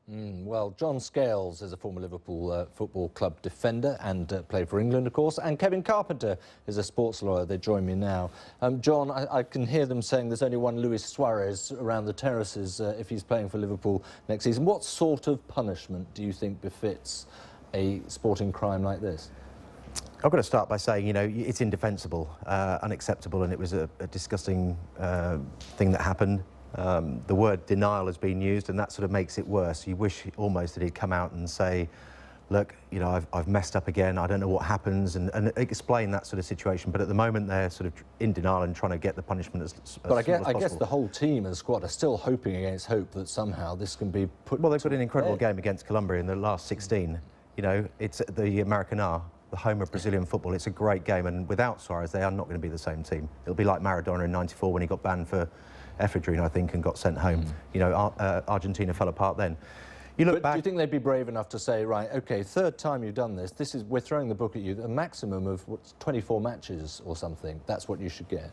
Well, John Scales is a former Liverpool Football Club defender and played for England, of course, and Kevin Carpenter is a sports lawyer. They join me now. John, I can hear them saying there's only one Luis Suarez around the terraces if he's playing for Liverpool next season. What sort of punishment do you think befits a sporting crime like this? I've got to start by saying, you know, it's indefensible, unacceptable, and it was a disgusting thing that happened. The word denial has been used, and that sort of makes it worse. You wish almost that he'd come out and say, look, you know, I've messed up again, I don't know what happens, and explain that sort of situation. But at the moment, they're sort of in denial and trying to get the punishment as But I possible. guess the whole team and squad are still hoping against hope that somehow this can be put... Well, they've got an incredible game against Colombia in the last 16. You know, it's the Maracanã, the home of Brazilian football. It's a great game, and without Suarez, they are not going to be the same team. It'll be like Maradona in '94 when he got banned for ephedrine, I think, and got sent home. You know, Argentina fell apart then. You look back... Do you think they'd be brave enough to say, right, OK, third time you've done this, we're throwing the book at you, a maximum of 24 matches or something, that's what you should get?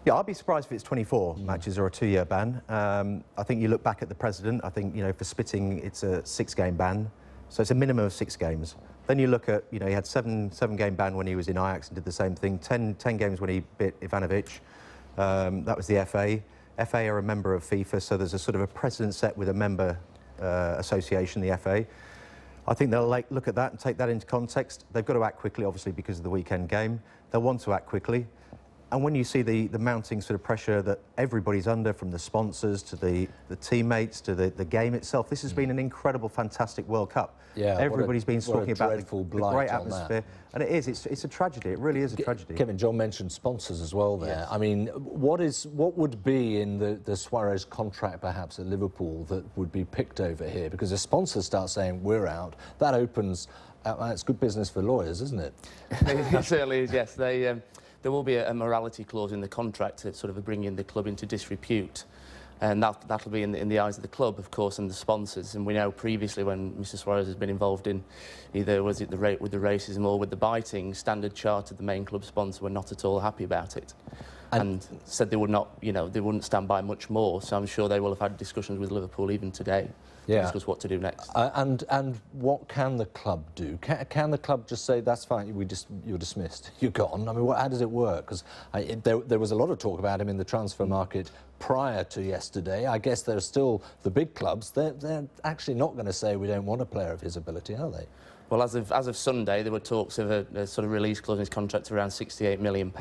Yeah, I'd be surprised if it's 24 matches or a 2-year ban. I think you look back at the president, I think, you know, for spitting, it's a 6-game ban. So it's a minimum of 6 games. Then you look at, you know, he had 7-game ban when he was in Ajax and did the same thing, 10 games when he bit Ivanovic. That was the FA. FA are a member of FIFA, so there's a sort of a precedent set with a member association, the FA. I think they'll look at that and take that into context. They've got to act quickly, obviously, because of the weekend game. They'll want to act quickly. And when you see the mounting sort of pressure that everybody's under, from the sponsors to the teammates to the game itself, this has been an incredible, fantastic World Cup. Yeah, everybody's been talking about the great atmosphere, and it's a tragedy. It really is a tragedy. Kevin, John mentioned sponsors as well there. Yes. I mean, what would be in the Suarez contract perhaps at Liverpool that would be picked over here? Because if sponsors start saying we're out, that opens. It's good business for lawyers, isn't it? It certainly is. Yes, there will be a morality clause in the contract to sort of bring in the club into disrepute. And that'll be in the eyes of the club, of course, and the sponsors. And we know previously when Mr Suarez has been involved in either with the racism or with the biting, Standard Chartered, the main club sponsor, were not at all happy about it. And said they would not, you know, they wouldn't stand by much more. So I'm sure they will have had discussions with Liverpool even today to discuss what to do next. And what can the club do? Can the club just say, that's fine, you're dismissed, you're gone? I mean, how does it work? Because there was a lot of talk about him in the transfer market prior to yesterday. I guess there are still the big clubs. They're actually not going to say we don't want a player of his ability, are they? Well, as of Sunday, there were talks of a sort of release clause in his contract around £68 million,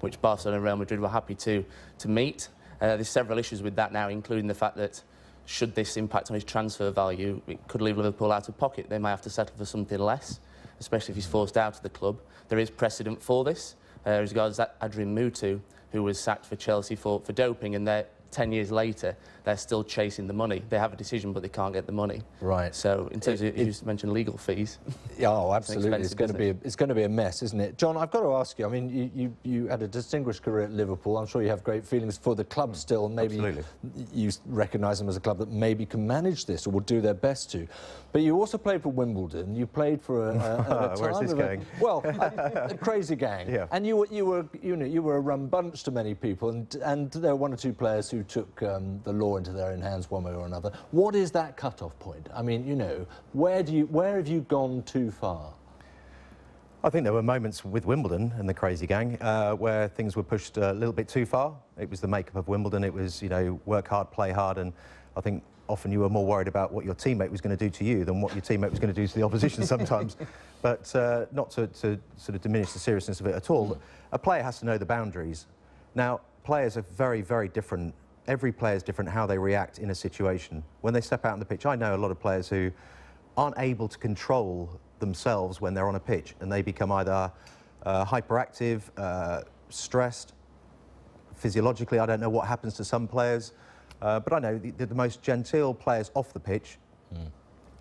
which Barcelona and Real Madrid were happy to meet. There's several issues with that now, including the fact that should this impact on his transfer value, it could leave Liverpool out of pocket. They might have to settle for something less, especially if he's forced out of the club. There is precedent for this. As regards Adrian Mutu, who was sacked for Chelsea for doping, and 10 years later, they're still chasing the money. They have a decision, but they can't get the money. Right. So, in terms of, you mentioned legal fees. Yeah, oh, absolutely. It's going to be a mess, isn't it? John, I've got to ask you. I mean, you had a distinguished career at Liverpool. I'm sure you have great feelings for the club still. Maybe you recognise them as a club that maybe can manage this or will do their best to. But you also played for Wimbledon. You played for a time where's this going? A crazy gang. Yeah. And you were a rum bunch to many people, and there were 1 or 2 players who took the law into their own hands one way or another. What is that cut-off point? I mean, you know, where have you gone too far? I think there were moments with Wimbledon and the crazy gang where things were pushed a little bit too far. It was the makeup of Wimbledon. It was, you know, work hard, play hard, and I think often you were more worried about what your teammate was going to do to you than what your teammate was going to do to the opposition sometimes. But not to sort of diminish the seriousness of it at all. A player has to know the boundaries. Now, players are very, very different. Every player is different how they react in a situation. When they step out on the pitch, I know a lot of players who aren't able to control themselves when they're on a pitch, and they become either hyperactive, stressed, physiologically. I don't know what happens to some players, but I know the most genteel players off the pitch,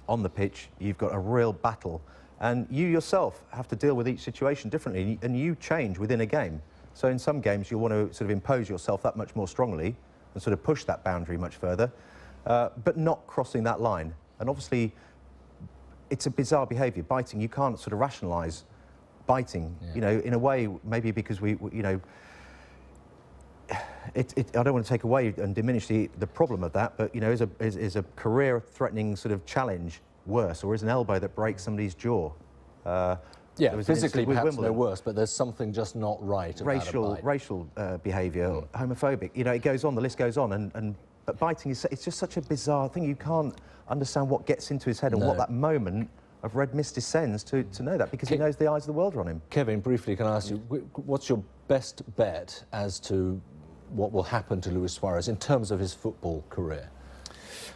on the pitch, you've got a real battle, and you yourself have to deal with each situation differently, and you change within a game. So in some games, you want to sort of impose yourself that much more strongly and sort of push that boundary much further, but not crossing that line. And obviously, it's a bizarre behaviour. Biting, you can't sort of rationalise biting, you know, in a way, maybe because we you know, I don't want to take away and diminish the problem of that, but, you know, is a career-threatening sort of challenge worse, or is an elbow that breaks somebody's jaw? Yeah, physically with perhaps no Wimbledon. worse, but there's something just not right about a bite. Racial behaviour, homophobic. You know, it goes on. The list goes on. But biting it's just such a bizarre thing. You can't understand what gets into his head and what that moment of red mist descends to know that, because he knows the eyes of the world are on him. Kevin, briefly, can I ask you, what's your best bet as to what will happen to Luis Suarez in terms of his football career?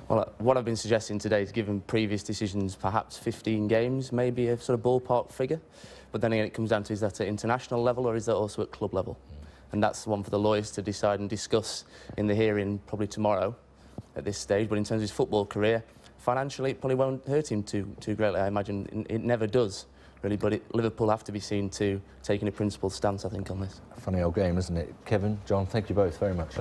Well, what I've been suggesting today is, given previous decisions, perhaps 15 games, maybe a sort of ballpark figure. But then again, it comes down to, is that at international level or is that also at club level? And that's one for the lawyers to decide and discuss in the hearing probably tomorrow at this stage. But in terms of his football career, financially, it probably won't hurt him too greatly, I imagine. It never does, really. But Liverpool have to be seen to taking a principled stance, I think, on this. Funny old game, isn't it? Kevin, John, thank you both very much.